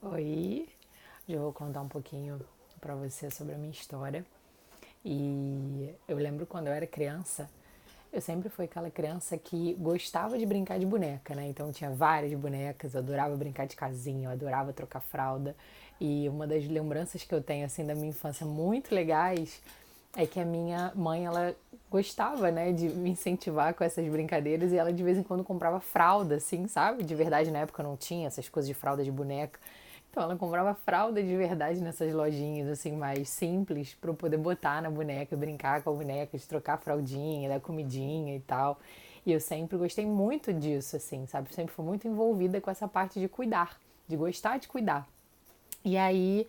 Oi, hoje eu vou contar um pouquinho pra você sobre a minha história. E eu lembro quando eu era criança, eu sempre fui aquela criança que gostava de brincar de boneca, né? Então tinha várias bonecas, eu adorava brincar de casinha, eu adorava trocar fralda. E uma das lembranças que eu tenho assim da minha infância muito legais é que a minha mãe, ela gostava, né, de me incentivar com essas brincadeiras e ela de vez em quando comprava fralda, assim, sabe? De verdade, na época não tinha essas coisas de fralda de boneca. Então ela comprava fralda de verdade nessas lojinhas, assim, mais simples, pra eu poder botar na boneca, brincar com a boneca, de trocar a fraldinha, dar comidinha e tal. E eu sempre gostei muito disso, assim, sabe? Sempre fui muito envolvida com essa parte de cuidar, de gostar de cuidar. E aí,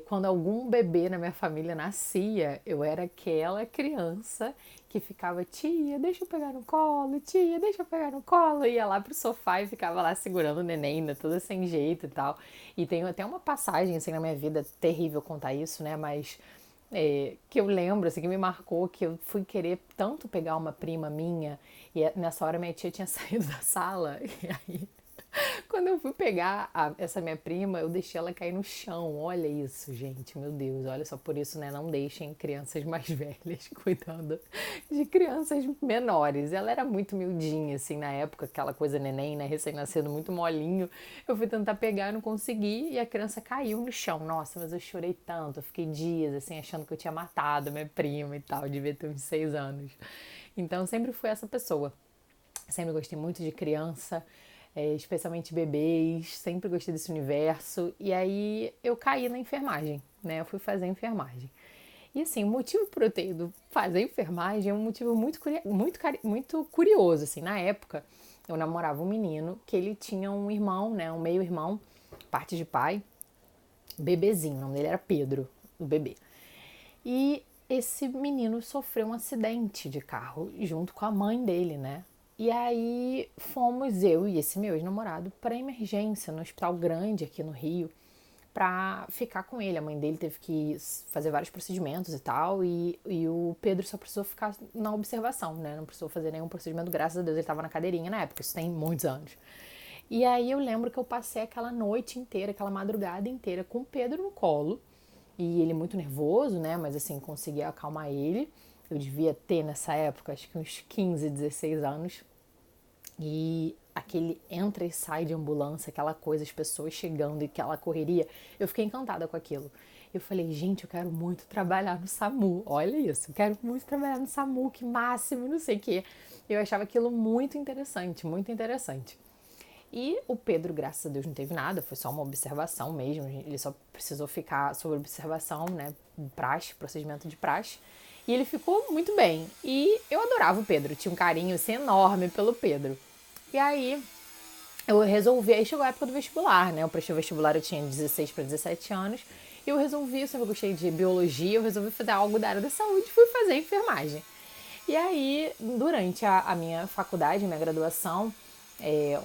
quando algum bebê na minha família nascia, eu era aquela criança que ficava, tia, deixa eu pegar no colo, tia, deixa eu pegar no colo. Ia lá pro sofá e ficava lá segurando o neném, ainda toda sem jeito e tal. E tem até uma passagem assim na minha vida, terrível contar isso, né? Mas que eu lembro, assim, que me marcou, que eu fui querer tanto pegar uma prima minha, e nessa hora minha tia tinha saído da sala, e aí quando eu fui pegar essa minha prima, eu deixei ela cair no chão. Olha isso, gente, meu Deus. Olha só, por isso, né? Não deixem crianças mais velhas cuidando de crianças menores. Ela era muito miudinha, assim, na época, aquela coisa neném, né? Recém-nascido, muito molinho. Eu fui tentar pegar, não consegui, e a criança caiu no chão. Nossa, mas eu chorei tanto. Eu fiquei dias, assim, achando que eu tinha matado a minha prima e tal. Eu devia ter uns 6 anos. Então, eu sempre fui essa pessoa. Sempre gostei muito de criança, especialmente bebês, sempre gostei desse universo. E aí eu caí na enfermagem, né? Eu fui fazer enfermagem. E assim, o motivo por eu ter ido fazer enfermagem é um motivo muito curioso. Assim, na época, eu namorava um menino que ele tinha um irmão, né? Um meio-irmão, parte de pai, bebezinho. O nome dele era Pedro, o bebê. E esse menino sofreu um acidente de carro junto com a mãe dele, né? E aí fomos eu e esse meu ex-namorado para emergência no hospital grande aqui no Rio para ficar com ele. A mãe dele teve que fazer vários procedimentos e tal, e o Pedro só precisou ficar na observação, né? Não precisou fazer nenhum procedimento, graças a Deus ele estava na cadeirinha na época, isso tem muitos anos. E aí eu lembro que eu passei aquela noite inteira, aquela madrugada inteira com o Pedro no colo, e ele muito nervoso, né? Mas assim, consegui acalmar ele. Eu devia ter nessa época, acho que uns 15, 16 anos. E aquele entra e sai de ambulância, aquela coisa, as pessoas chegando e aquela correria, eu fiquei encantada com aquilo. Eu falei, gente, eu quero muito trabalhar no SAMU. Olha isso, eu quero muito trabalhar no SAMU, que máximo, não sei o quê. Eu achava aquilo muito interessante, muito interessante. E o Pedro, graças a Deus, não teve nada, foi só uma observação mesmo. Ele só precisou ficar sob observação, né? Praxe, procedimento de praxe. E ele ficou muito bem. E eu adorava o Pedro, tinha um carinho assim, enorme pelo Pedro. E aí eu resolvi, aí chegou a época do vestibular, né? Eu prestei o vestibular, eu tinha 16 para 17 anos. E eu resolvi, eu sempre gostei de biologia, eu resolvi fazer algo da área da saúde e fui fazer enfermagem. E aí, durante a minha faculdade, minha graduação,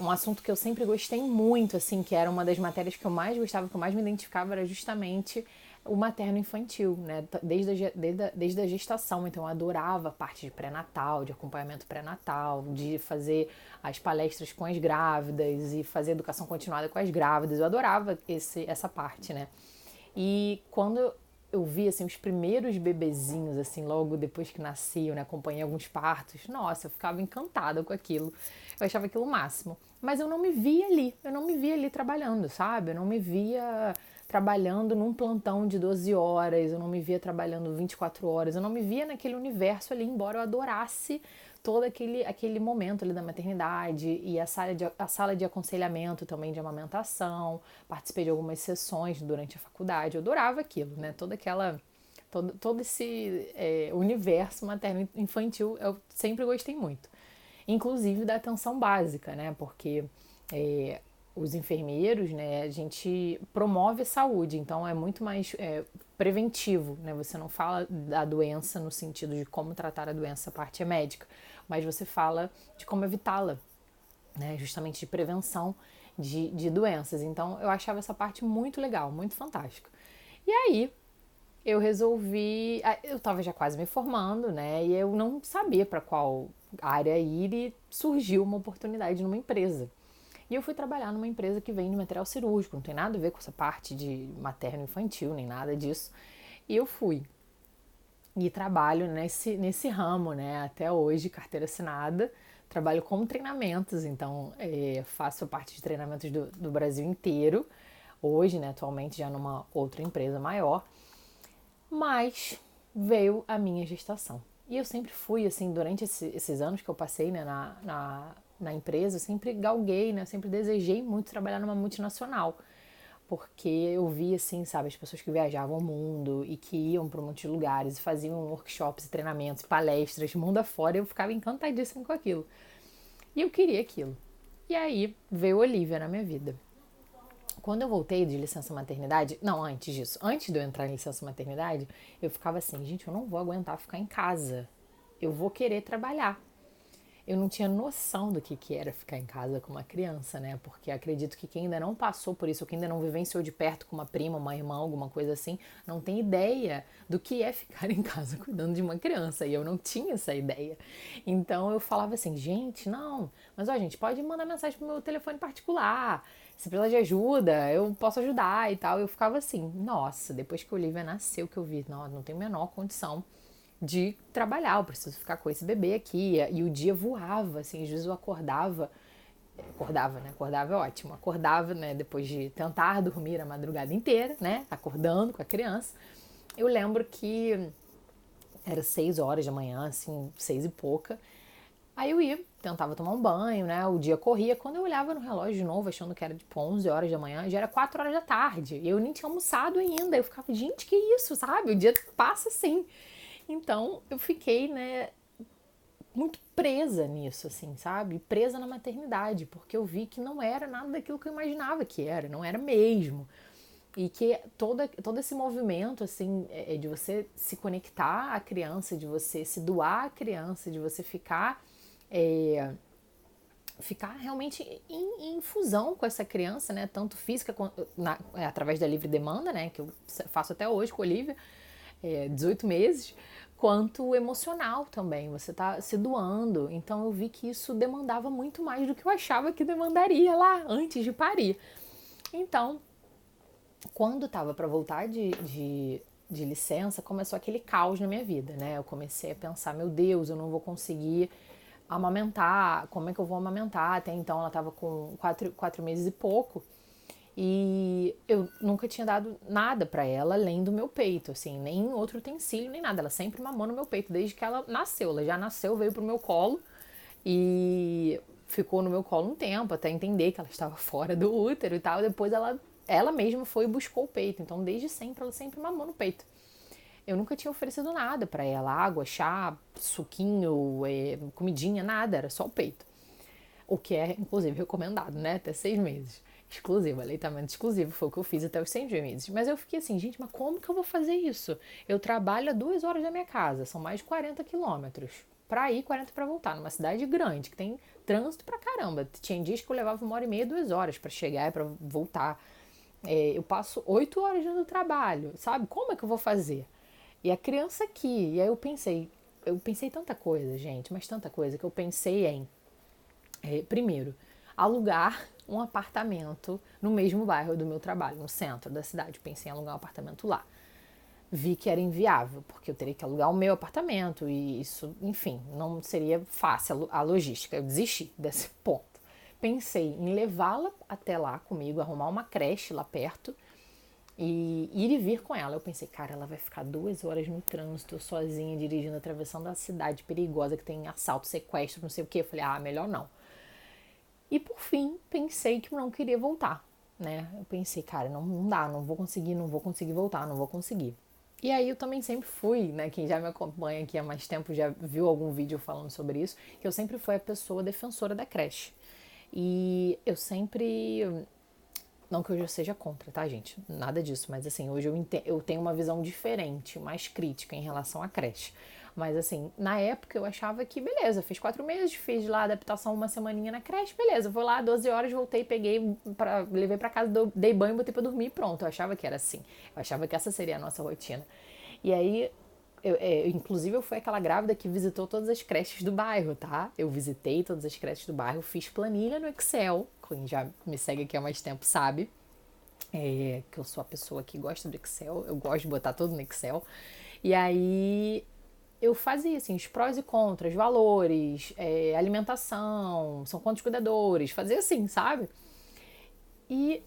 um assunto que eu sempre gostei muito, assim, que era uma das matérias que eu mais gostava, que eu mais me identificava, era justamente o materno-infantil, né? Desde a gestação. Então, eu adorava a parte de pré-natal, de acompanhamento pré-natal, de fazer as palestras com as grávidas e fazer educação continuada com as grávidas. Eu adorava essa parte, né? E quando eu vi assim os primeiros bebezinhos assim logo depois que nasciam, né, acompanhei alguns partos. Nossa, eu ficava encantada com aquilo. Eu achava aquilo o máximo. Mas eu não me via ali. Eu não me via ali trabalhando, sabe? Eu não me via trabalhando num plantão de 12 horas, eu não me via trabalhando 24 horas, eu não me via naquele universo ali, embora eu adorasse todo aquele momento ali da maternidade e a sala de aconselhamento também de amamentação. Participei de algumas sessões durante a faculdade, eu adorava aquilo, né? Todo esse universo materno-infantil eu sempre gostei muito. Inclusive da atenção básica, né? Porque os enfermeiros, né, a gente promove a saúde, então é muito mais preventivo, né? Você não fala da doença no sentido de como tratar a doença, a parte é médica, mas você fala de como evitá-la, né? Justamente de prevenção de doenças. Então eu achava essa parte muito legal, muito fantástica. E aí eu resolvi, eu estava já quase me formando, né? E eu não sabia para qual área ir e surgiu uma oportunidade numa empresa. E eu fui trabalhar numa empresa que vende material cirúrgico, não tem nada a ver com essa parte de materno-infantil, nem nada disso. E eu fui. E trabalho nesse ramo, né? Até hoje, carteira assinada. Trabalho com treinamentos, então faço parte de treinamentos do Brasil inteiro. Hoje, né, atualmente, já numa outra empresa maior. Mas veio a minha gestação. E eu sempre fui, assim, durante esses anos que eu passei, né, na empresa, eu sempre galguei, né, eu sempre desejei muito trabalhar numa multinacional. Porque eu vi, assim, sabe, as pessoas que viajavam o mundo e que iam para muitos lugares e faziam workshops, treinamentos, palestras, mundo afora, e eu ficava encantadíssima com aquilo. E eu queria aquilo. E aí veio Olivia na minha vida. Quando eu voltei de licença maternidade, não, antes disso, antes de eu entrar em licença maternidade, eu ficava assim, gente, eu não vou aguentar ficar em casa. Eu vou querer trabalhar. Eu não tinha noção do que era ficar em casa com uma criança, né? Porque acredito que quem ainda não passou por isso, ou quem ainda não vivenciou de perto com uma prima, uma irmã, alguma coisa assim, não tem ideia do que é ficar em casa cuidando de uma criança. E eu não tinha essa ideia. Então eu falava assim, gente, não, mas ó, gente, pode mandar mensagem pro meu telefone particular. Se precisar de ajuda, eu posso ajudar e tal. Eu ficava assim, nossa, depois que a Olivia nasceu, que eu vi, não tem a menor condição de trabalhar, eu preciso ficar com esse bebê aqui. E o dia voava, assim, às vezes eu acordava, né? Acordava é ótimo. Acordava, né, depois de tentar dormir a madrugada inteira, né? Acordando com a criança. Eu lembro que era 6 horas da manhã, assim, 6 e pouca. Aí eu ia, tentava tomar um banho, né? O dia corria. Quando eu olhava no relógio de novo, achando que era tipo 11 horas da manhã, já era 4 horas da tarde. E eu nem tinha almoçado ainda. Eu ficava, gente, que isso, sabe? O dia passa assim. Então eu fiquei, né, muito presa nisso, assim, sabe? Presa na maternidade, porque eu vi que não era nada daquilo que eu imaginava que era, não era mesmo. E que todo esse movimento, assim, de você se conectar à criança, de você se doar à criança, de você ficar realmente em fusão com essa criança, né? Tanto física, através da livre demanda, né? Que eu faço até hoje com a Olivia, 18 meses, quanto emocional também. Você tá se doando. Então eu vi que isso demandava muito mais do que eu achava que demandaria lá antes de parir. Então, quando tava para voltar de licença, começou aquele caos na minha vida, né? Eu comecei a pensar, meu Deus, eu não vou conseguir amamentar, como é que eu vou amamentar? Até então ela tava com 4 meses e pouco. E eu nunca tinha dado nada para ela além do meu peito, assim, nem outro utensílio, nem nada. Ela sempre mamou no meu peito desde que ela nasceu. Ela já nasceu, veio pro meu colo e ficou no meu colo um tempo até entender que ela estava fora do útero e tal. Depois ela mesma foi e buscou o peito. Então, desde sempre, ela sempre mamou no peito. Eu nunca tinha oferecido nada para ela, água, chá, suquinho, comidinha, nada, era só o peito. O que é, inclusive, recomendado, né? Até 6 meses. Exclusivo, aleitamento exclusivo, foi o que eu fiz até os 6 meses. Mas eu fiquei assim, gente, mas como que eu vou fazer isso? Eu trabalho a 2 horas da minha casa, são mais de 40 quilômetros. Pra ir, 40 pra voltar, numa cidade grande, que tem trânsito pra caramba. Tinha dias que eu levava 1 hora e meia, 2 horas pra chegar e pra voltar. Eu passo 8 horas no trabalho, sabe? Como é que eu vou fazer? E a criança aqui, e aí eu pensei tanta coisa, gente, mas tanta coisa, que eu pensei em primeiro, alugar um apartamento no mesmo bairro do meu trabalho, no centro da cidade. Pensei em alugar um apartamento lá. Vi que era inviável, porque eu teria que alugar o meu apartamento e isso, enfim, não seria fácil a logística. Eu desisti desse ponto. Pensei em levá-la até lá comigo, arrumar uma creche lá perto e ir e vir com ela. Eu pensei, cara, ela vai ficar 2 horas no trânsito, tosozinha, dirigindo, atravessando a cidade perigosa que tem assalto, sequestro, não sei o que. Eu falei, melhor não. E por fim, pensei que não queria voltar, né? Eu pensei, cara, não dá, não vou conseguir voltar, não vou conseguir. E aí eu também sempre fui, né? Quem já me acompanha aqui há mais tempo já viu algum vídeo falando sobre isso, que eu sempre fui a pessoa defensora da creche. E eu sempre. Não que hoje eu seja contra, tá, gente? Nada disso. Mas assim, hoje eu tenho uma visão diferente, mais crítica em relação à creche. Mas assim, na época eu achava que, beleza, fiz 4 meses, fiz lá a adaptação uma semaninha na creche, beleza, vou lá, 12 horas, voltei, levei pra casa, dei banho, botei pra dormir e pronto. Eu achava que era assim. Eu achava que essa seria a nossa rotina. E aí Inclusive, eu fui aquela grávida que visitou todas as creches do bairro, tá? Eu visitei todas as creches do bairro, fiz planilha no Excel. Quem já me segue aqui há mais tempo sabe que eu sou a pessoa que gosta do Excel, eu gosto de botar tudo no Excel. E aí eu fazia assim, os prós e contras, valores, alimentação, são quantos cuidadores, fazia assim, sabe? E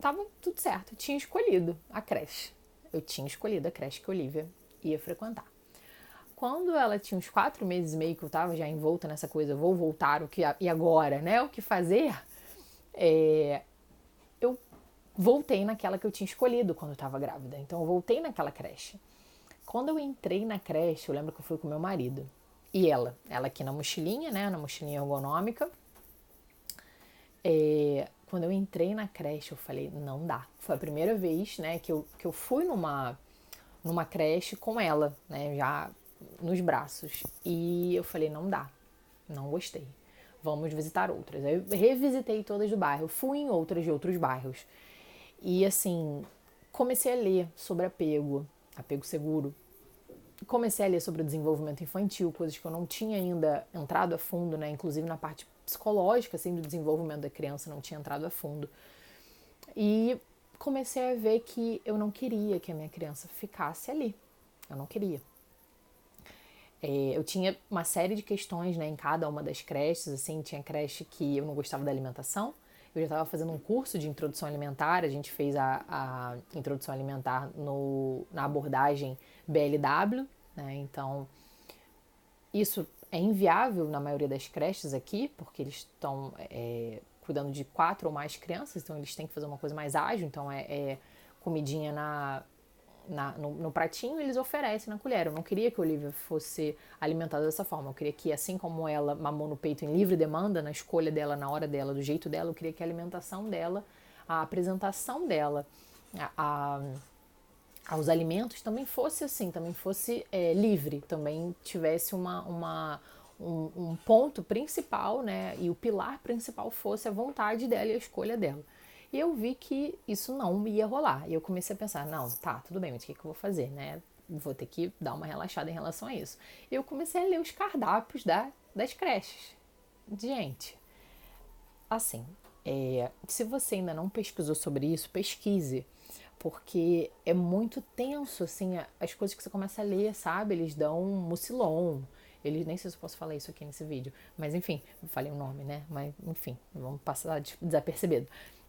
tava tudo certo, eu tinha escolhido a creche. Eu tinha escolhido a creche que a Olivia ia frequentar. Quando ela tinha uns 4 meses e meio que eu tava já envolta nessa coisa, vou voltar, e agora, né? O que fazer? Eu voltei naquela que eu tinha escolhido quando eu tava grávida. Então eu voltei naquela creche. Quando eu entrei na creche, eu lembro que eu fui com meu marido. E ela aqui na mochilinha, né? Na mochilinha ergonômica. Quando eu entrei na creche, eu falei, não dá. Foi a primeira vez, né, que eu fui numa creche com ela, né, já nos braços. E eu falei, não dá, não gostei. Vamos visitar outras. Aí eu revisitei todas do bairro, fui em outras de outros bairros. E assim, comecei a ler sobre apego seguro. Comecei a ler sobre o desenvolvimento infantil, coisas que eu não tinha ainda entrado a fundo, né? Inclusive na parte psicológica, assim, do desenvolvimento da criança, não tinha entrado a fundo. E comecei a ver que eu não queria que a minha criança ficasse ali. Eu não queria. Eu tinha uma série de questões, né, em cada uma das creches, assim, tinha creche que eu não gostava da alimentação. Eu já estava fazendo um curso de introdução alimentar, a gente fez a introdução alimentar na abordagem BLW, né, então isso é inviável na maioria das creches aqui, porque eles estão cuidando de 4 ou mais crianças, então eles têm que fazer uma coisa mais ágil, então comidinha no pratinho, eles oferecem na colher. Eu não queria que a Olivia fosse alimentada dessa forma. Eu queria que, assim como ela mamou no peito em livre demanda, na escolha dela, na hora dela, do jeito dela, eu queria que a alimentação dela, a apresentação dela, aos alimentos também fosse assim, também fosse livre, também tivesse um ponto principal, né? E o pilar principal fosse a vontade dela e a escolha dela. E eu vi que isso não ia rolar. E eu comecei a pensar, não, tá, tudo bem, mas o que eu vou fazer, né? Vou ter que dar uma relaxada em relação a isso. E eu comecei a ler os cardápios das creches. Gente, assim, se você ainda não pesquisou sobre isso, pesquise. Porque é muito tenso, assim, as coisas que você começa a ler, sabe? Eles dão mucilon, eles, nem sei se eu posso falar isso aqui nesse vídeo, mas enfim, falei o nome, né? Mas enfim, vamos passar desapercebido.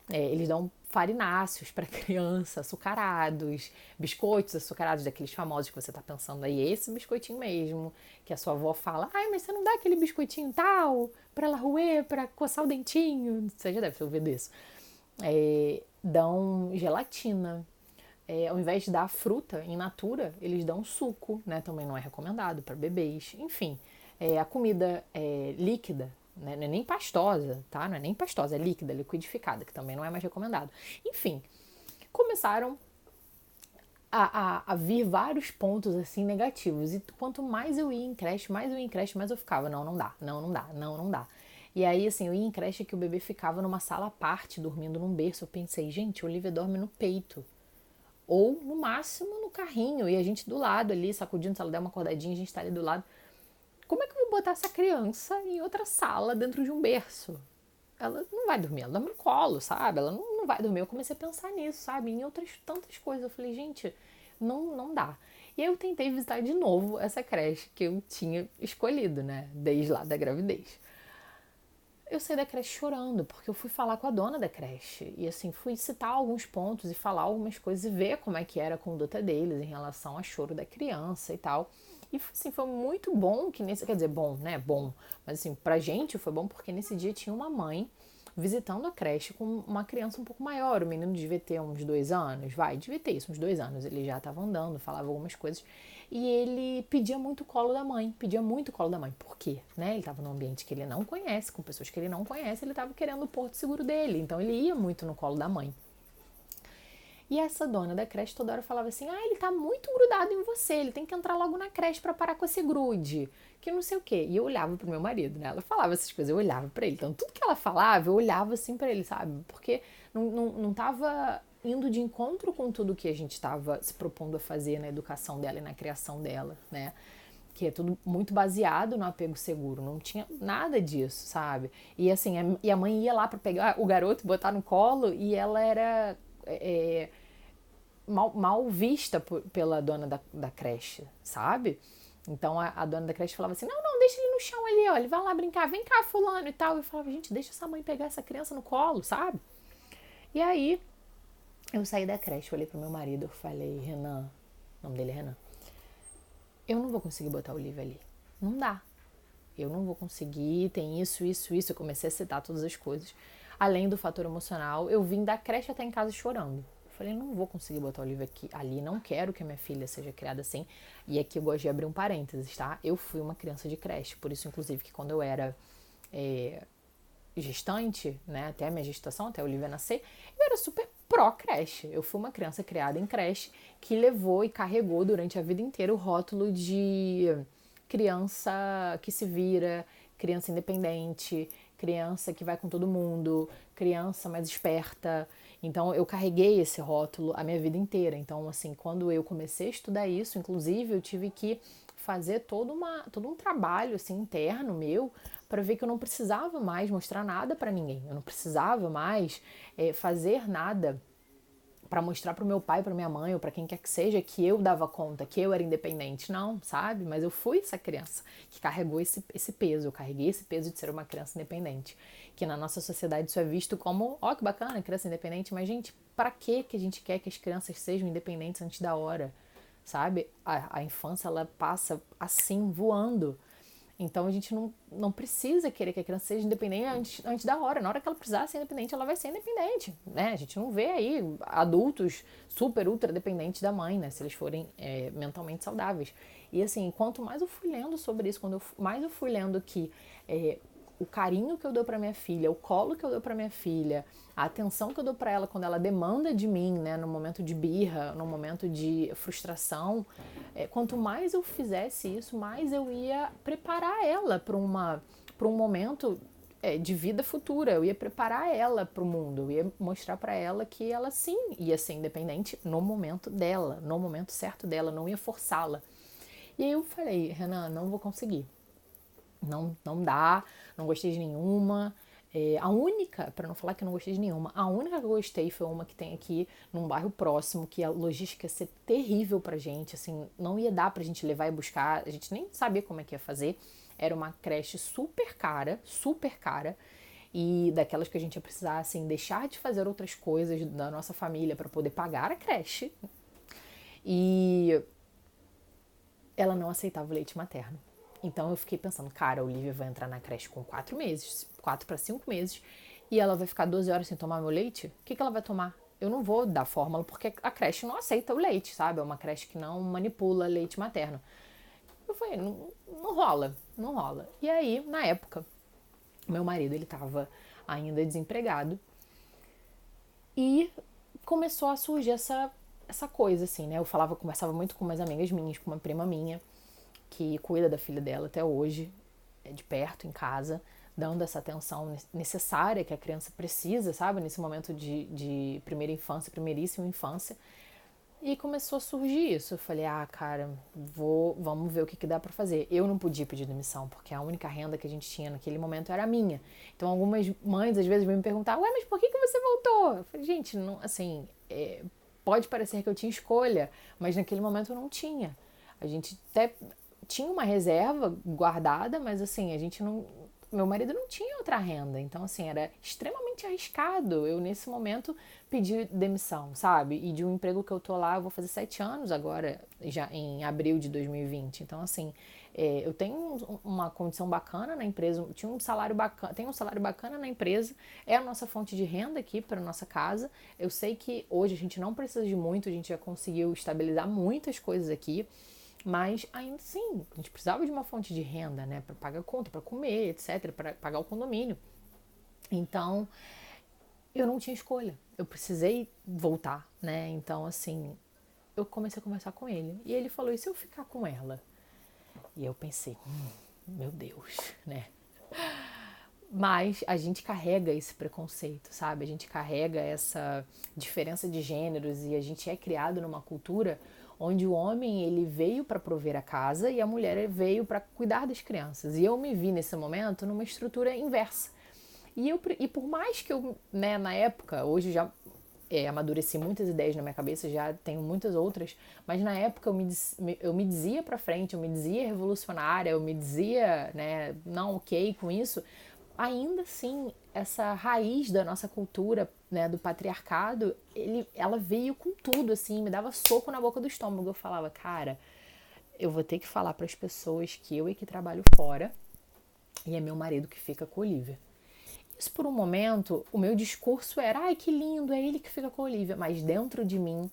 Eles dão farináceos para criança, açucarados, biscoitos açucarados, daqueles famosos que você tá pensando aí, esse biscoitinho mesmo, que a sua avó fala, ai, mas você não dá aquele biscoitinho tal pra ela roer, pra coçar o dentinho, você já deve ter ouvido isso. Dão gelatina. Ao invés de dar fruta in natura, eles dão suco, né? Também não é recomendado para bebês. Enfim, a comida líquida, né? Não é nem pastosa, tá? Não é nem pastosa, é líquida, liquidificada, que também não é mais recomendado. Enfim, começaram a vir vários pontos assim negativos. E quanto mais eu ia em creche, mais eu ficava, não dá, não dá, não dá. E aí, assim, eu ia em creche que o bebê ficava numa sala à parte, dormindo num berço. Eu pensei, gente, a Olivia dorme no peito. Ou, no máximo, no carrinho. E a gente do lado ali, sacudindo, se ela der uma acordadinha, a gente tá ali do lado. Como é que eu vou botar essa criança em outra sala, dentro de um berço? Ela não vai dormir, ela dorme no colo, sabe? Ela não vai dormir. Eu comecei a pensar nisso, sabe? Em outras tantas coisas. Eu falei, gente, não dá. E aí eu tentei visitar de novo essa creche que eu tinha escolhido, né? Desde lá da gravidez. Eu saí da creche chorando, porque eu fui falar com a dona da creche. E assim, fui citar alguns pontos e falar algumas coisas e ver como é que era a conduta deles em relação ao choro da criança e tal. E assim, foi muito bom que nesse. Quer dizer, bom, né? Bom. Mas assim, pra gente foi bom porque nesse dia tinha uma mãe visitando a creche com uma criança um pouco maior. O menino devia ter uns 2 anos, devia ter isso, uns 2 anos. Ele já estava andando, falava algumas coisas. E ele pedia muito o colo da mãe, Por quê? Né? Ele estava num ambiente que ele não conhece, com pessoas que ele não conhece, ele estava querendo o porto seguro dele. Então ele ia muito no colo da mãe. E essa dona da creche toda hora falava assim, ele tá muito grudado em você, ele tem que entrar logo na creche pra parar com esse grude, que não sei o quê. E eu olhava pro meu marido, né? Ela falava essas coisas, eu olhava pra ele. Então tudo que ela falava, eu olhava assim pra ele, sabe? Porque não tava indo de encontro com tudo que a gente estava se propondo a fazer na educação dela e na criação dela, né? Que é tudo muito baseado no apego seguro, não tinha nada disso, sabe? E assim, a mãe ia lá para pegar o garoto, botar no colo, e ela era mal vista pela dona da creche, sabe? Então a dona da creche falava assim, não, deixa ele no chão ali, ó, ele vai lá brincar, vem cá fulano e tal. Eu falava, gente, deixa essa mãe pegar essa criança no colo, sabe? E aí eu saí da creche, olhei pro meu marido, eu falei, Renan, o nome dele é Renan, eu não vou conseguir botar o Olivia ali, não dá. Eu não vou conseguir, tem isso. Eu comecei a citar todas as coisas. Além do fator emocional, eu vim da creche até em casa chorando. Eu falei, não vou conseguir botar o livro aqui, ali, não quero que a minha filha seja criada assim. E aqui eu gosto de abrir um parênteses, tá? Eu fui uma criança de creche, por isso, inclusive, que quando eu era gestante, né, até a minha gestação, até a Olivia nascer, eu era super pró-creche. Eu fui uma criança criada em creche que levou e carregou durante a vida inteira o rótulo de criança que se vira, criança independente, criança que vai com todo mundo, criança mais esperta. Então eu carreguei esse rótulo a minha vida inteira. Então, assim, quando eu comecei a estudar isso, inclusive, eu tive que fazer todo um trabalho assim interno meu para ver que eu não precisava mais mostrar nada para ninguém. Eu não precisava mais fazer nada para mostrar pro meu pai, pra minha mãe ou para quem quer que seja que eu dava conta, que eu era independente. Não, sabe? Mas eu fui essa criança que carregou esse peso. Eu carreguei esse peso de ser uma criança independente. Que na nossa sociedade isso é visto como, ó, que bacana, criança independente. Mas, gente, para que a gente quer que as crianças sejam independentes antes da hora? Sabe? A infância, ela passa assim, voando. Então a gente não precisa querer que a criança seja independente antes da hora. Na hora que ela precisar ser independente, ela vai ser independente, né? A gente não vê aí adultos super, ultra dependentes da mãe, né? Se eles forem mentalmente saudáveis. E assim, quanto mais eu fui lendo sobre isso, mais eu fui lendo que o carinho que eu dou para minha filha, o colo que eu dou para minha filha, a atenção que eu dou para ela quando ela demanda de mim, né, no momento de birra, no momento de frustração, quanto mais eu fizesse isso, mais eu ia preparar ela para um momento de vida futura. Eu ia preparar ela para o mundo, eu ia mostrar para ela que ela sim ia ser independente no momento dela, no momento certo dela, não ia forçá-la. E aí eu falei, Renan, não vou conseguir. Não dá, não gostei de nenhuma. A única, para não falar que eu não gostei de nenhuma, a única que eu gostei foi uma que tem aqui num bairro próximo, que a logística ia ser terrível pra gente, assim, não ia dar pra gente levar e buscar, a gente nem sabia como é que ia fazer. Era uma creche super cara, e daquelas que a gente ia precisar, assim, deixar de fazer outras coisas da nossa família para poder pagar a creche. E ela não aceitava o leite materno. Então eu fiquei pensando, cara, a Olivia vai entrar na creche com 4 meses, 4 para 5 meses, e ela vai ficar 12 horas sem tomar meu leite? O que ela vai tomar? Eu não vou dar fórmula porque a creche não aceita o leite, sabe? É uma creche que não manipula leite materno. Eu falei, não rola, não rola. E aí, na época, meu marido, ele tava ainda desempregado e começou a surgir essa coisa, assim, né? Conversava muito com umas amigas minhas, com uma prima minha, que cuida da filha dela até hoje, de perto, em casa, dando essa atenção necessária que a criança precisa, sabe? Nesse momento de primeira infância, primeiríssima infância. E começou a surgir isso. Eu falei, cara, vamos ver o que dá pra fazer. Eu não podia pedir demissão, porque a única renda que a gente tinha naquele momento era a minha. Então algumas mães às vezes vêm me perguntar, ué, mas por que você voltou? Eu falei, gente, não, assim, pode parecer que eu tinha escolha, mas naquele momento eu não tinha. A gente até tinha uma reserva guardada, mas assim, a gente não. Meu marido não tinha outra renda, então assim, era extremamente arriscado eu nesse momento pedir demissão, sabe? E de um emprego que eu tô lá, eu vou fazer 7 anos agora, já em abril de 2020. Então assim, eu tenho uma condição bacana na empresa, tenho um salário bacana na empresa, é a nossa fonte de renda aqui para nossa casa. Eu sei que hoje a gente não precisa de muito, a gente já conseguiu estabilizar muitas coisas aqui. Mas ainda assim, a gente precisava de uma fonte de renda, né? Para pagar a conta, para comer, etc., para pagar o condomínio. Então, eu não tinha escolha. Eu precisei voltar, né? Então, assim, eu comecei a conversar com ele. E ele falou, e se eu ficar com ela? E eu pensei, meu Deus, né? Mas a gente carrega esse preconceito, sabe? A gente carrega essa diferença de gêneros e a gente é criado numa cultura onde o homem ele veio para prover a casa e a mulher veio para cuidar das crianças. E eu me vi nesse momento numa estrutura inversa. E por mais que eu, né, na época, hoje já amadureci muitas ideias na minha cabeça, já tenho muitas outras, mas na época eu me dizia pra frente, eu me dizia revolucionária, eu me dizia, né, não ok com isso. Ainda assim, essa raiz da nossa cultura, né, do patriarcado, ela veio com tudo, assim, me dava soco na boca do estômago. Eu falava, cara, eu vou ter que falar para as pessoas que eu é que trabalho fora e é meu marido que fica com a Olivia. Isso por um momento, o meu discurso era, ai que lindo, é ele que fica com a Olivia, mas dentro de mim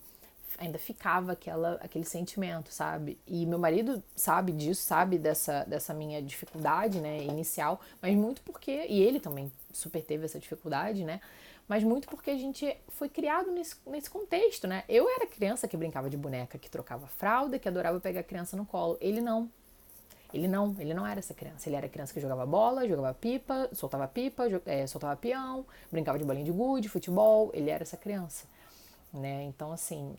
ainda ficava aquele sentimento, sabe? E meu marido sabe disso, sabe dessa minha dificuldade, né, inicial, mas muito porque, e ele também super teve essa dificuldade, né, mas muito porque a gente foi criado nesse contexto, né? Eu era criança que brincava de boneca, que trocava fralda, que adorava pegar a criança no colo. Ele não era essa criança. Ele era criança que jogava bola, jogava pipa, soltava peão, brincava de bolinha de gude, futebol. Ele era essa criança, né? Então, assim,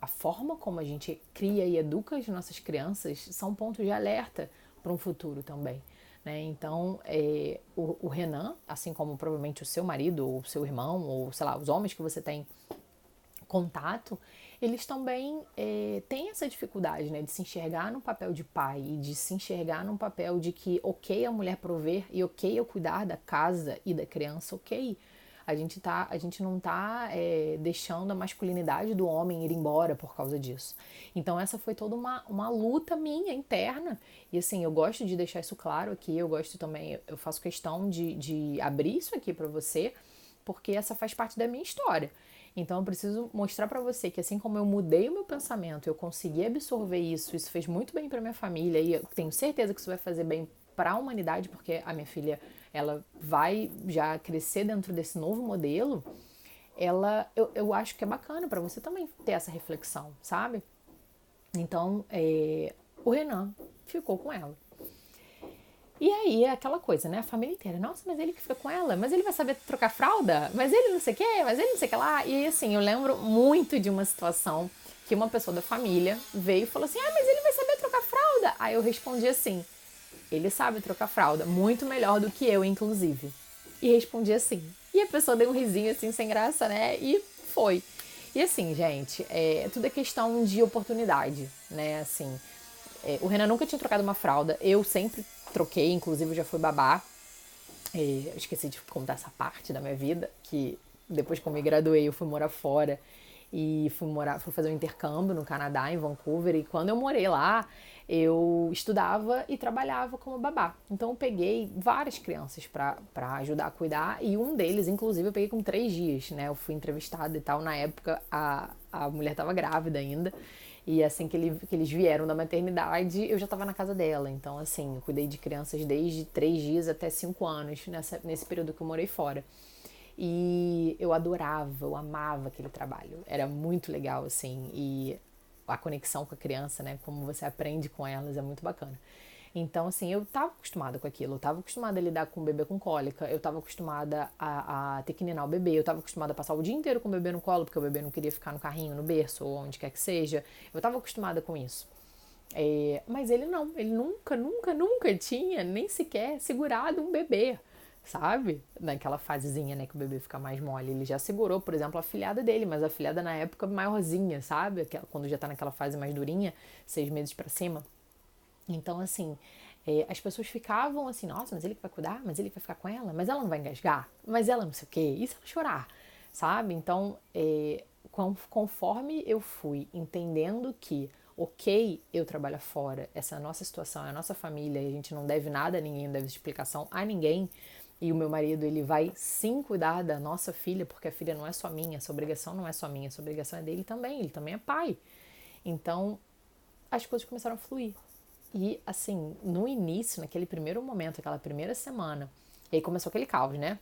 a forma como a gente cria e educa as nossas crianças são pontos de alerta para um futuro também, né? Então, o Renan, assim como provavelmente o seu marido ou o seu irmão ou, sei lá, os homens que você tem contato, eles também têm essa dificuldade, né, de se enxergar no papel de pai e de se enxergar num papel de que ok a mulher prover e ok eu cuidar da casa e da criança, ok. A gente não tá deixando a masculinidade do homem ir embora por causa disso. Então essa foi toda uma luta minha interna. E assim, eu gosto de deixar isso claro aqui, eu gosto também, eu faço questão de abrir isso aqui para você, porque essa faz parte da minha história. Então eu preciso mostrar para você que assim como eu mudei o meu pensamento, eu consegui absorver isso fez muito bem para minha família e eu tenho certeza que isso vai fazer bem para a humanidade, porque a minha filha, ela vai já crescer dentro desse novo modelo. Eu acho que é bacana para você também ter essa reflexão, sabe? Então, o Renan ficou com ela. E aí é aquela coisa, né? A família inteira. Nossa, mas ele que fica com ela. Mas ele vai saber trocar fralda? Mas ele não sei o quê? Mas ele não sei o que lá. E assim, eu lembro muito de uma situação que uma pessoa da família veio e falou assim, ah, mas ele vai saber trocar fralda? Aí eu respondi assim, ele sabe trocar fralda, muito melhor do que eu, inclusive. E respondi assim. E a pessoa deu um risinho assim, sem graça, né? E foi. E assim, gente, tudo é questão de oportunidade, né? Assim, o Renan nunca tinha trocado uma fralda. Eu sempre troquei, inclusive eu já fui babá. Eu esqueci de contar essa parte da minha vida, que depois que eu me graduei eu fui morar fora e fui fazer um intercâmbio no Canadá, em Vancouver, e quando eu morei lá, eu estudava e trabalhava como babá. Então eu peguei várias crianças para ajudar a cuidar, e um deles, inclusive, eu peguei com 3 dias, né? Eu fui entrevistada e tal, na época a mulher estava grávida ainda, e assim que eles vieram da maternidade, eu já estava na casa dela. Então, assim, eu cuidei de crianças desde 3 dias até 5 anos, nesse período que eu morei fora. E eu adorava, eu amava aquele trabalho. Era muito legal, assim, e a conexão com a criança, né? Como você aprende com elas, é muito bacana. Então, assim, eu tava acostumada com aquilo, eu tava acostumada a lidar com o bebê com cólica, eu tava acostumada a ter que ninar o bebê, eu tava acostumada a passar o dia inteiro com o bebê no colo, porque o bebê não queria ficar no carrinho, no berço, ou onde quer que seja. Eu tava acostumada com isso. Mas ele não, ele nunca tinha nem sequer segurado um bebê, sabe? Naquela fasezinha, né, que o bebê fica mais mole. Ele já segurou, por exemplo, a filhada dele, mas a filhada na época maiorzinha, sabe? Quando já tá naquela fase mais durinha, 6 meses pra cima. Então, assim, as pessoas ficavam assim, nossa, mas ele que vai cuidar? Mas ele que vai ficar com ela? Mas ela não vai engasgar? Mas ela não sei o quê? E se ela chorar? Sabe? Então, conforme eu fui entendendo que, ok, eu trabalho fora, essa é a nossa situação, é a nossa família, e a gente não deve nada a ninguém, não deve explicação a ninguém, e o meu marido, ele vai sim cuidar da nossa filha, porque a filha não é só minha, essa obrigação não é só minha, essa obrigação é dele também, ele também é pai. Então, as coisas começaram a fluir. E, assim, no início, naquele primeiro momento, aquela primeira semana, e aí começou aquele caos, né?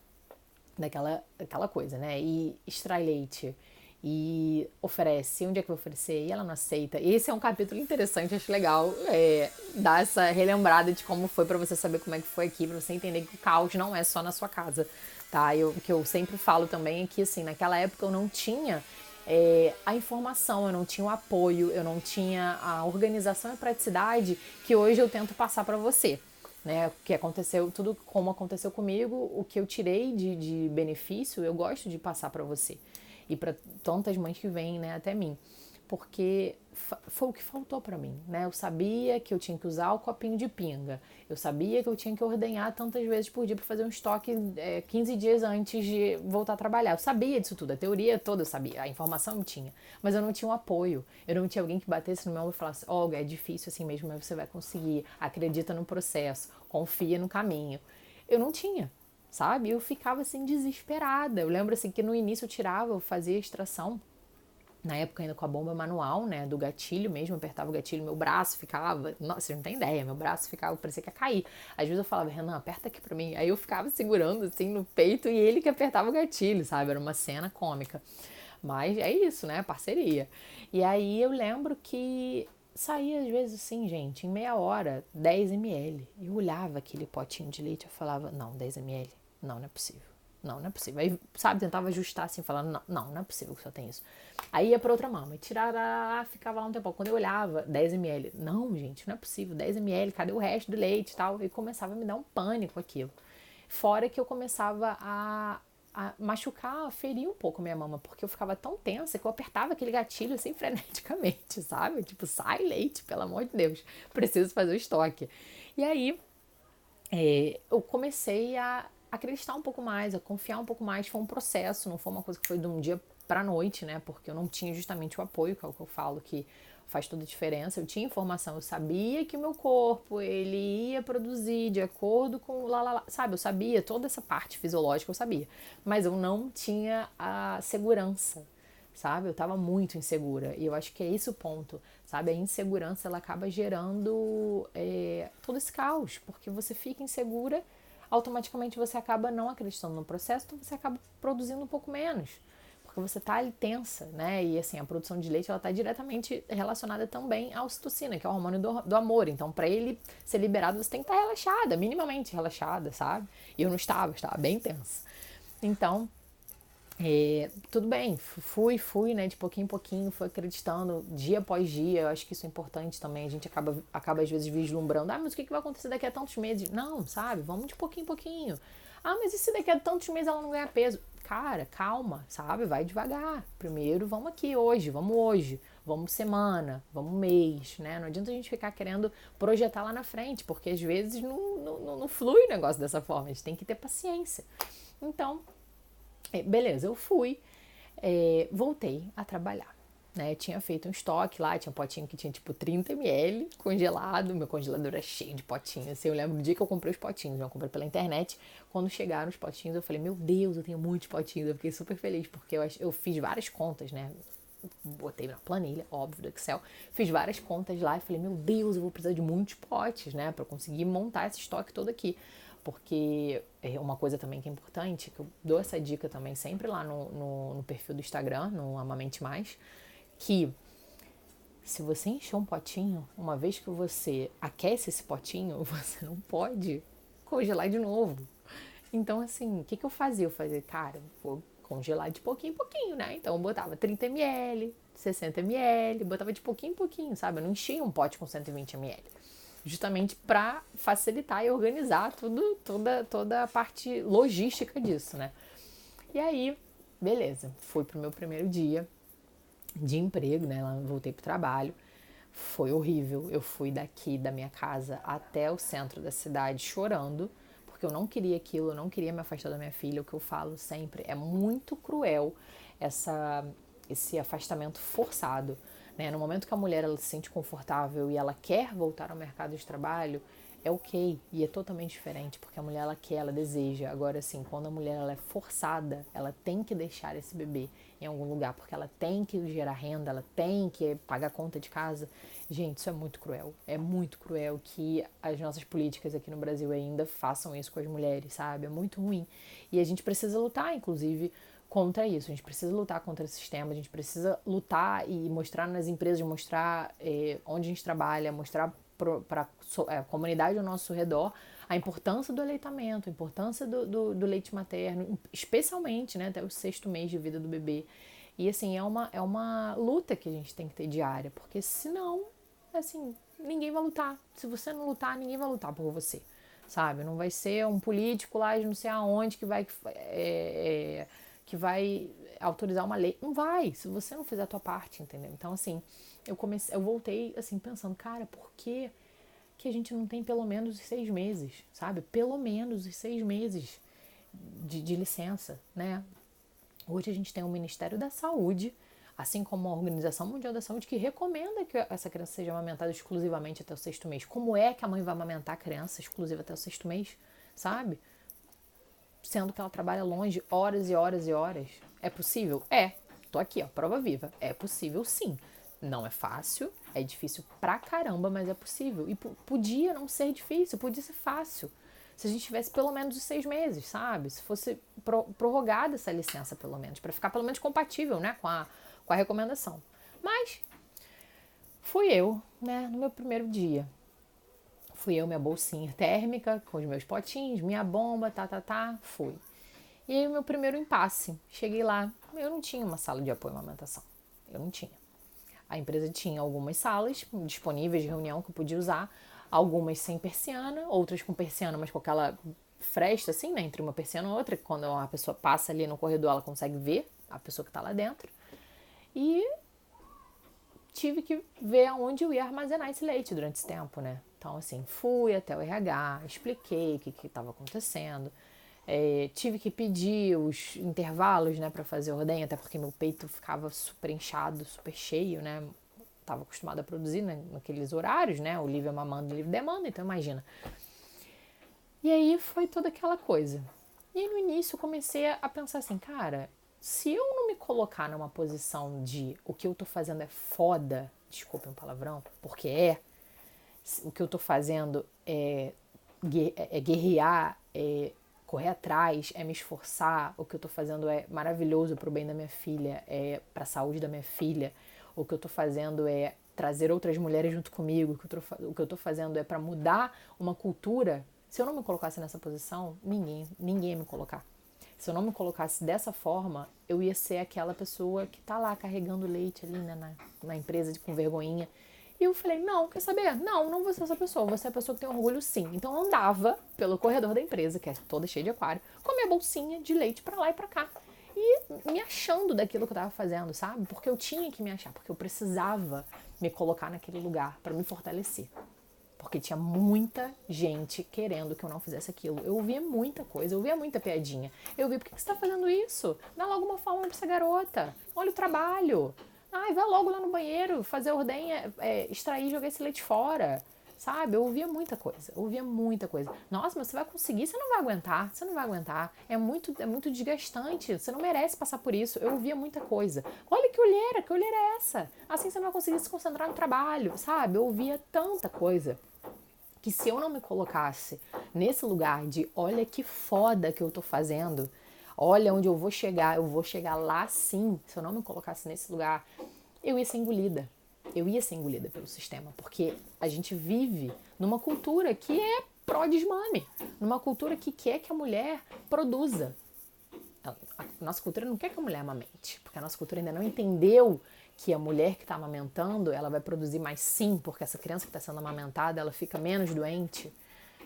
Aquela coisa, né? E extrai leite, e oferece, onde é que vai oferecer? E ela não aceita. Esse é um capítulo interessante, acho legal dar essa relembrada de como foi pra você saber como é que foi aqui, pra você entender que o caos não é só na sua casa, tá? O que eu sempre falo também é que, assim, naquela época eu não tinha a informação, eu não tinha o apoio, eu não tinha a organização e a praticidade que hoje eu tento passar pra você. Né, o que aconteceu, tudo como aconteceu comigo, o que eu tirei de benefício, eu gosto de passar para você e para tantas mães que vêm, né, até mim, porque foi o que faltou para mim, né? Eu sabia que eu tinha que usar o copinho de pinga, eu sabia que eu tinha que ordenhar tantas vezes por dia para fazer um estoque 15 dias antes de voltar a trabalhar. Eu sabia disso tudo, a teoria toda eu sabia, a informação eu tinha, mas eu não tinha um apoio, eu não tinha alguém que batesse no meu ombro e falasse: Olga, é difícil assim mesmo, mas você vai conseguir, acredita no processo, confia no caminho. Eu não tinha, sabe? Eu ficava assim desesperada. Eu lembro assim que no início eu fazia extração, na época ainda com a bomba manual, né, do gatilho mesmo, apertava o gatilho, meu braço ficava, nossa, você não tem ideia, meu braço ficava, parecia que ia cair. Às vezes eu falava: Renan, aperta aqui pra mim. Aí eu ficava segurando assim no peito e ele que apertava o gatilho, sabe? Era uma cena cômica. Mas é isso, né, parceria. E aí eu lembro que saía às vezes assim, gente, em meia hora, 10 ml. Eu olhava aquele potinho de leite, eu falava: não, 10 ml, não, não é possível. Não, não é possível. Aí, sabe, tentava ajustar assim, falando: não, não, não é possível que só tem isso. Aí ia pra outra mama e tirava, ficava lá um tempo. Quando eu olhava, 10 ml. Não, gente, não é possível, 10 ml, cadê o resto do leite e tal? E começava a me dar um pânico aquilo. Fora que eu começava a machucar, a ferir um pouco minha mama, porque eu ficava tão tensa que eu apertava aquele gatilho assim freneticamente, sabe? Tipo, sai leite, pelo amor de Deus, preciso fazer o estoque. E aí eu comecei a acreditar um pouco mais, a confiar um pouco mais. Foi um processo, não foi uma coisa que foi de um dia pra noite, né? Porque eu não tinha justamente o apoio, que é o que eu falo que faz toda a diferença. Eu tinha informação, eu sabia que o meu corpo, ele ia produzir de acordo com sabe? Eu sabia toda essa parte fisiológica, eu sabia. Mas eu não tinha a segurança, sabe? Eu tava muito insegura e eu acho que é esse o ponto, sabe? A insegurança, ela acaba gerando todo esse caos, porque você fica insegura, automaticamente você acaba não acreditando no processo, então você acaba produzindo um pouco menos, porque você tá ali tensa, né? E assim, a produção de leite, ela tá diretamente relacionada também à ocitocina, que é o hormônio do amor. Então, para ele ser liberado, você tem que estar relaxada, minimamente relaxada, sabe? E eu não estava bem tensa. Então, tudo bem, fui, né, de pouquinho em pouquinho, fui acreditando, dia após dia. Eu acho que isso é importante também. A gente acaba às vezes vislumbrando: mas o que vai acontecer daqui a tantos meses? Não, sabe? Vamos de pouquinho em pouquinho. Mas e se daqui a tantos meses ela não ganhar peso? Cara, calma, sabe? Vai devagar. Primeiro, vamos aqui hoje, vamos semana, vamos mês, né? Não adianta a gente ficar querendo projetar lá na frente, porque às vezes não flui o negócio dessa forma. A gente tem que ter paciência. Então, beleza, eu fui, voltei a trabalhar. Né? Eu tinha feito um estoque lá, tinha um potinho que tinha tipo 30 ml congelado, meu congelador era cheio de potinhos. Assim, eu lembro do dia que eu comprei os potinhos, eu comprei pela internet. Quando chegaram os potinhos, eu falei: meu Deus, eu tenho muitos potinhos. Eu fiquei super feliz, porque eu fiz várias contas, né? Botei na planilha, óbvio, do Excel, fiz várias contas lá e falei: meu Deus, eu vou precisar de muitos potes, né, para conseguir montar esse estoque todo aqui. Porque é uma coisa também que é importante, que eu dou essa dica também sempre lá no perfil do Instagram, no Amamente Mais, que se você encher um potinho, uma vez que você aquece esse potinho, você não pode congelar de novo. Então, assim, o que eu fazia? Eu fazia: cara, vou congelar de pouquinho em pouquinho, né? Então, eu botava 30 ml, 60 ml, botava de pouquinho em pouquinho, sabe? Eu não enchia um pote com 120 ml. Justamente para facilitar e organizar toda a parte logística disso, né? E aí, beleza, fui pro meu primeiro dia de emprego, né? Lá voltei pro trabalho. Foi horrível. Eu fui daqui da minha casa até o centro da cidade chorando, porque eu não queria aquilo, eu não queria me afastar da minha filha. O que eu falo sempre é muito cruel esse afastamento forçado, né? No momento que a mulher ela se sente confortável e ela quer voltar ao mercado de trabalho, é ok, e é totalmente diferente, porque a mulher ela quer, ela deseja. Agora, assim, quando a mulher ela é forçada, ela tem que deixar esse bebê em algum lugar, porque ela tem que gerar renda, ela tem que pagar conta de casa. Gente, isso é muito cruel. É muito cruel que as nossas políticas aqui no Brasil ainda façam isso com as mulheres, sabe? É muito ruim. E a gente precisa lutar, inclusive, contra isso. A gente precisa lutar contra esse sistema, a gente precisa lutar e mostrar nas empresas, mostrar onde a gente trabalha, mostrar para a comunidade ao nosso redor a importância do aleitamento, a importância do leite materno, especialmente, né, até o 6º mês de vida do bebê. E assim, é uma luta que a gente tem que ter diária, porque senão, assim, ninguém vai lutar. Se você não lutar, ninguém vai lutar por você, sabe? Não vai ser um político lá de não sei aonde que vai autorizar uma lei. Não vai, se você não fizer a tua parte, entendeu? Então, assim, eu voltei, assim, pensando, cara, por que a gente não tem pelo menos os 6 meses, sabe? Pelo menos os 6 meses de licença, né? Hoje a gente tem o Ministério da Saúde, assim como a Organização Mundial da Saúde, que recomenda que essa criança seja amamentada exclusivamente até o 6º mês. Como é que a mãe vai amamentar a criança exclusiva até o 6º mês, sabe? Sendo que ela trabalha longe horas e horas e horas. É possível? É. Tô aqui, ó, prova viva. É possível, sim. Não é fácil, é difícil pra caramba, mas é possível. E podia não ser difícil, podia ser fácil. Se a gente tivesse pelo menos os 6 meses, sabe? Se fosse prorrogada essa licença, pelo menos, para ficar pelo menos compatível, né, com a recomendação. Mas fui eu, né, no meu primeiro dia. Fui eu, minha bolsinha térmica, com os meus potinhos, minha bomba, fui. E aí o meu primeiro impasse. Cheguei lá, eu não tinha uma sala de apoio à amamentação. Eu não tinha. A empresa tinha algumas salas disponíveis de reunião que eu podia usar, algumas sem persiana, outras com persiana, mas com aquela fresta assim, né, entre uma persiana e outra, que quando a pessoa passa ali no corredor ela consegue ver a pessoa que está lá dentro. E tive que ver aonde eu ia armazenar esse leite durante esse tempo, né? Então, assim, fui até o RH, expliquei o que estava acontecendo. Tive que pedir os intervalos, né, para fazer ordenha, até porque meu peito ficava super inchado, super cheio, né? Tava acostumada a produzir, né, naqueles horários, né? O livre mamando, o livre demanda, então imagina. E aí foi toda aquela coisa. E aí no início eu comecei a pensar assim, cara, se eu não me colocar numa posição de o que eu tô fazendo é foda, desculpem o palavrão, porque o que eu tô fazendo é guerrear, correr atrás, é me esforçar, o que eu tô fazendo é maravilhoso pro bem da minha filha, é pra saúde da minha filha, o que eu tô fazendo é trazer outras mulheres junto comigo, o que eu tô fazendo é para mudar uma cultura. Se eu não me colocasse nessa posição, ninguém ia me colocar. Se eu não me colocasse dessa forma, eu ia ser aquela pessoa que tá lá carregando leite ali, né, na empresa com vergonhinha. E eu falei, não, quer saber? Não vou ser essa pessoa, vou ser a pessoa que tem orgulho sim. Então eu andava pelo corredor da empresa, que é toda cheia de aquário, com a minha bolsinha de leite pra lá e pra cá. E me achando daquilo que eu tava fazendo, sabe? Porque eu tinha que me achar, porque eu precisava me colocar naquele lugar pra me fortalecer. Porque tinha muita gente querendo que eu não fizesse aquilo. Eu ouvia muita coisa, eu ouvia muita piadinha. Eu ouvia, por que você tá fazendo isso? Dá logo uma forma pra essa garota. Olha o trabalho. Ai, vai logo lá no banheiro, fazer ordenha, extrair e jogar esse leite fora. Sabe? Eu ouvia muita coisa, Nossa, mas você vai conseguir, você não vai aguentar. É muito desgastante, você não merece passar por isso. Eu ouvia muita coisa. Olha que olheira é essa? Assim você não vai conseguir se concentrar no trabalho, sabe? Eu ouvia tanta coisa que se eu não me colocasse nesse lugar de olha que foda que eu tô fazendo, olha onde eu vou chegar lá sim, se eu não me colocasse nesse lugar, eu ia ser engolida. Eu ia ser engolida pelo sistema, porque a gente vive numa cultura que é pró-desmame, numa cultura que quer que a mulher produza. A nossa cultura não quer que a mulher amamente, porque a nossa cultura ainda não entendeu que a mulher que está amamentando, ela vai produzir mais sim, porque essa criança que está sendo amamentada, ela fica menos doente.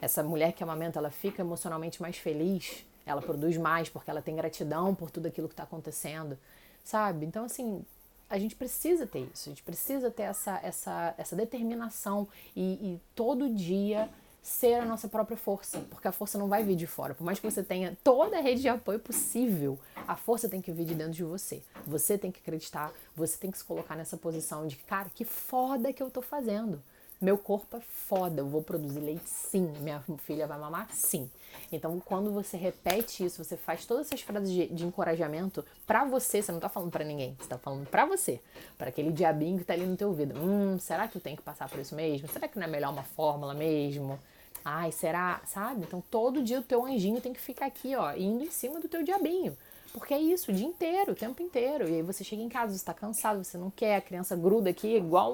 Essa mulher que amamenta, ela fica emocionalmente mais feliz, ela produz mais porque ela tem gratidão por tudo aquilo que está acontecendo, sabe? Então, assim, a gente precisa ter isso, a gente precisa ter essa determinação e todo dia ser a nossa própria força, porque a força não vai vir de fora. Por mais que você tenha toda a rede de apoio possível, a força tem que vir de dentro de você. Você tem que acreditar, você tem que se colocar nessa posição de, cara, que foda que eu tô fazendo. Meu corpo é foda, eu vou produzir leite sim, minha filha vai mamar sim. Então, quando você repete isso, você faz todas essas frases de encorajamento pra você não tá falando pra ninguém, você tá falando pra você, pra aquele diabinho que tá ali no teu ouvido. Será que eu tenho que passar por isso mesmo? Será que não é melhor uma fórmula mesmo? Ai, será? Sabe? Então, todo dia o teu anjinho tem que ficar aqui, ó, indo em cima do teu diabinho. Porque é isso, o dia inteiro, o tempo inteiro. E aí você chega em casa, você tá cansado, você não quer, a criança gruda aqui igual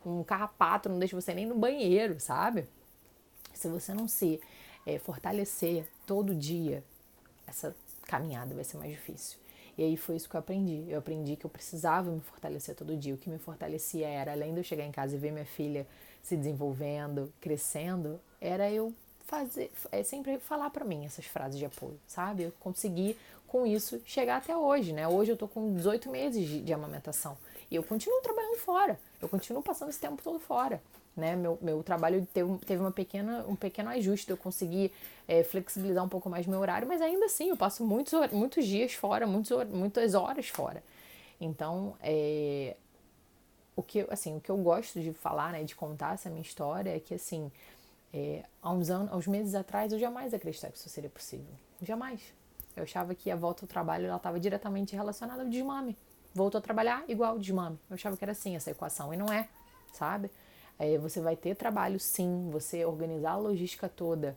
um carrapato, não deixa você nem no banheiro, sabe? Se você não se fortalecer todo dia, essa caminhada vai ser mais difícil. E aí foi isso que eu aprendi. Eu aprendi que eu precisava me fortalecer todo dia. O que me fortalecia era, além de eu chegar em casa e ver minha filha se desenvolvendo, crescendo, era eu fazer, sempre falar pra mim essas frases de apoio, sabe? Eu consegui, com isso, chegar até hoje, né? Hoje eu tô com 18 meses de amamentação. E eu continuo trabalhando fora. Eu continuo passando esse tempo todo fora. Né? Meu trabalho teve um pequeno ajuste, eu consegui flexibilizar um pouco mais meu horário, mas ainda assim eu passo muitos dias fora, muitas horas fora. Então, o que eu gosto de falar, né, de contar essa minha história é que, assim, há uns meses atrás eu jamais acreditava que isso seria possível. Jamais. Eu achava que a volta ao trabalho ela estava diretamente relacionada ao desmame. Voltou a trabalhar igual desmame. Eu achava que era assim essa equação, e não é, sabe? Você vai ter trabalho sim, você organizar a logística toda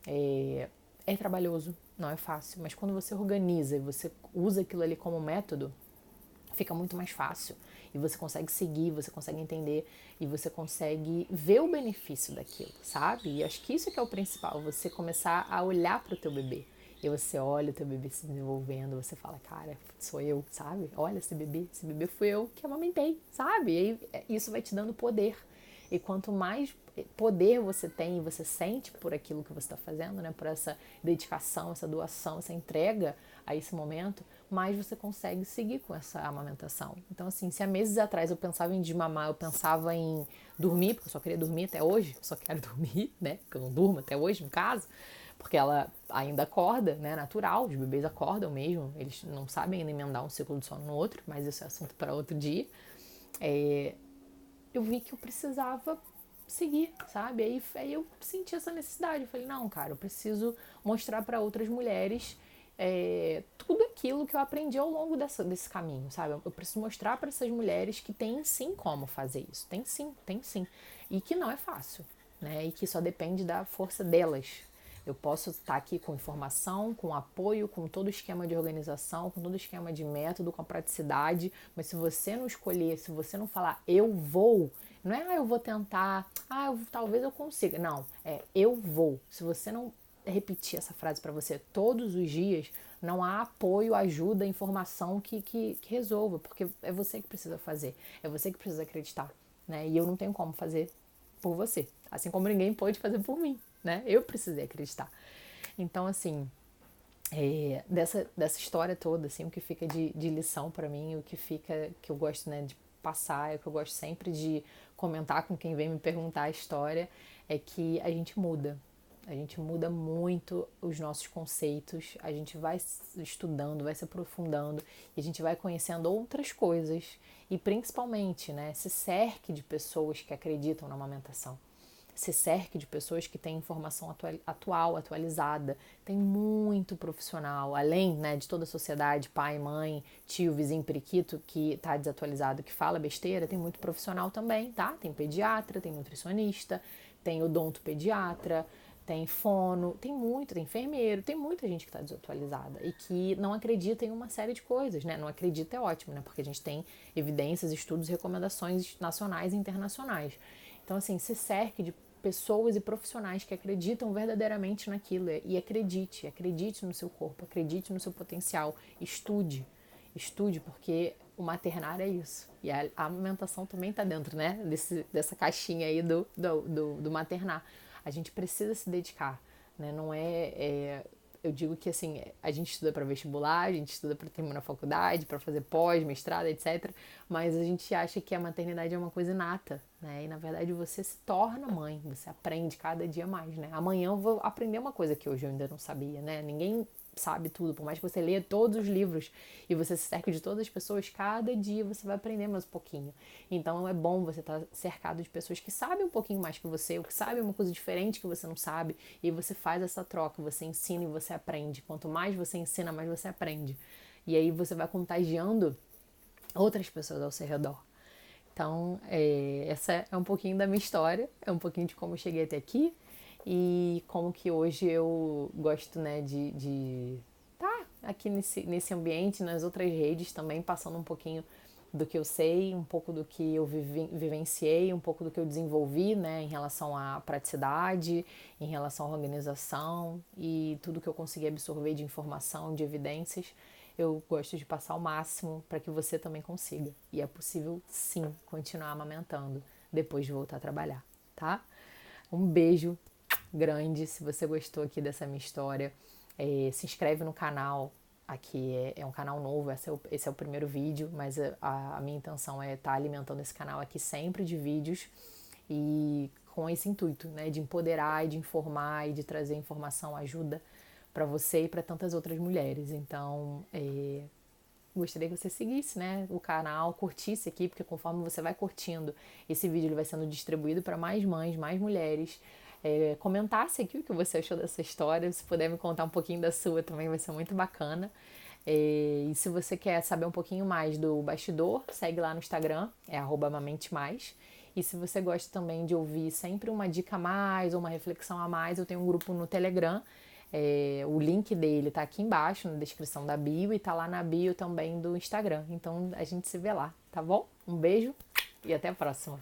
é trabalhoso, não é fácil, mas quando você organiza e você usa aquilo ali como método, fica muito mais fácil e você consegue seguir, você consegue entender e você consegue ver o benefício daquilo, sabe? E acho que isso é que é o principal, você começar a olhar para o teu bebê. E você olha o teu bebê se desenvolvendo, você fala, cara, sou eu, sabe? Olha esse bebê fui eu que amamentei, sabe? E aí isso vai te dando poder. E quanto mais poder você tem e você sente por aquilo que você está fazendo, né? Por essa dedicação, essa doação, essa entrega a esse momento, mais você consegue seguir com essa amamentação. Então, assim, se há meses atrás eu pensava em desmamar, eu pensava em dormir, porque eu só queria dormir até hoje, eu só quero dormir, né? Porque eu não durmo até hoje, no caso, porque ela ainda acorda, né? Natural, os bebês acordam mesmo, eles não sabem ainda emendar um ciclo de sono no outro, mas isso é assunto para outro dia. Eu vi que eu precisava seguir, sabe? Aí eu senti essa necessidade. Eu falei, não, cara, eu preciso mostrar para outras mulheres tudo aquilo que eu aprendi ao longo desse caminho, sabe? Eu preciso mostrar para essas mulheres que tem sim como fazer isso. Tem sim, tem sim. E que não é fácil, né? E que só depende da força delas. Eu posso estar aqui com informação, com apoio, com todo o esquema de organização, com todo o esquema de método, com a praticidade, mas se você não escolher, se você não falar eu vou, não é eu vou tentar, talvez eu consiga. Não, é eu vou. Se você não repetir essa frase para você todos os dias, não há apoio, ajuda, informação que resolva, porque é você que precisa fazer, é você que precisa acreditar, né? E eu não tenho como fazer por você, assim como ninguém pode fazer por mim, né? Eu precisei acreditar. Então, assim, dessa história toda, assim, o que fica de lição para mim, o que fica, que eu gosto, né, de passar, o que eu gosto sempre de comentar com quem vem me perguntar a história, é que a gente muda. A gente muda muito os nossos conceitos, a gente vai estudando, vai se aprofundando e a gente vai conhecendo outras coisas e principalmente, né, se cerque de pessoas que acreditam na amamentação. Se cerque de pessoas que têm informação atualizada. Tem muito profissional, além, né, de toda a sociedade, pai, mãe, tio, vizinho, periquito, que está desatualizado, que fala besteira, tem muito profissional também, tá? Tem pediatra, tem nutricionista, tem odontopediatra, tem fono, tem enfermeiro, tem muita gente que está desatualizada e que não acredita em uma série de coisas, né? Não acredita é ótimo, né? Porque a gente tem evidências, estudos, recomendações nacionais e internacionais. Então, assim, se cerque de pessoas e profissionais que acreditam verdadeiramente naquilo e acredite no seu corpo, acredite no seu potencial, estude, porque o maternar é isso. E a amamentação também está dentro, né, dessa caixinha aí do maternar. A gente precisa se dedicar, né, não eu digo que assim, a gente estuda para vestibular, a gente estuda para terminar a faculdade, para fazer pós, mestrado, etc. Mas a gente acha que a maternidade é uma coisa inata, né? E na verdade você se torna mãe, você aprende cada dia mais, né? Amanhã eu vou aprender uma coisa que hoje eu ainda não sabia, né? Ninguém sabe tudo, por mais que você leia todos os livros e você se cerque de todas as pessoas, cada dia você vai aprender mais um pouquinho. Então é bom você estar cercado de pessoas que sabem um pouquinho mais que você, ou que sabem uma coisa diferente que você não sabe, e você faz essa troca, você ensina e você aprende. Quanto mais você ensina, mais você aprende. E aí você vai contagiando outras pessoas ao seu redor. Então, essa é um pouquinho da minha história, é um pouquinho de como eu cheguei até aqui e como que hoje eu gosto, né, de aqui nesse ambiente, nas outras redes também, passando um pouquinho do que eu sei, um pouco do que eu vivenciei, um pouco do que eu desenvolvi, né, em relação à praticidade, em relação à organização e tudo que eu consegui absorver de informação, de evidências. Eu gosto de passar o máximo para que você também consiga. E é possível, sim, continuar amamentando depois de voltar a trabalhar, tá? Um beijo grande. Se você gostou aqui dessa minha história, se inscreve no canal. Aqui é um canal novo, esse é o primeiro vídeo, mas a minha intenção é estar alimentando esse canal aqui sempre de vídeos e com esse intuito, né, de empoderar e de informar e de trazer informação, ajuda para você e para tantas outras mulheres. Então, gostaria que você seguisse, né, o canal, curtisse aqui, porque conforme você vai curtindo esse vídeo, ele vai sendo distribuído para mais mães, mais mulheres. Comentasse aqui o que você achou dessa história, se puder me contar um pouquinho da sua também vai ser muito bacana. E se você quer saber um pouquinho mais do bastidor, segue lá no Instagram, é @amamentemais. E se você gosta também de ouvir sempre uma dica a mais ou uma reflexão a mais, eu tenho um grupo no Telegram. O link dele tá aqui embaixo na descrição da bio e tá lá na bio também do Instagram. Então a gente se vê lá, tá bom? Um beijo e até a próxima.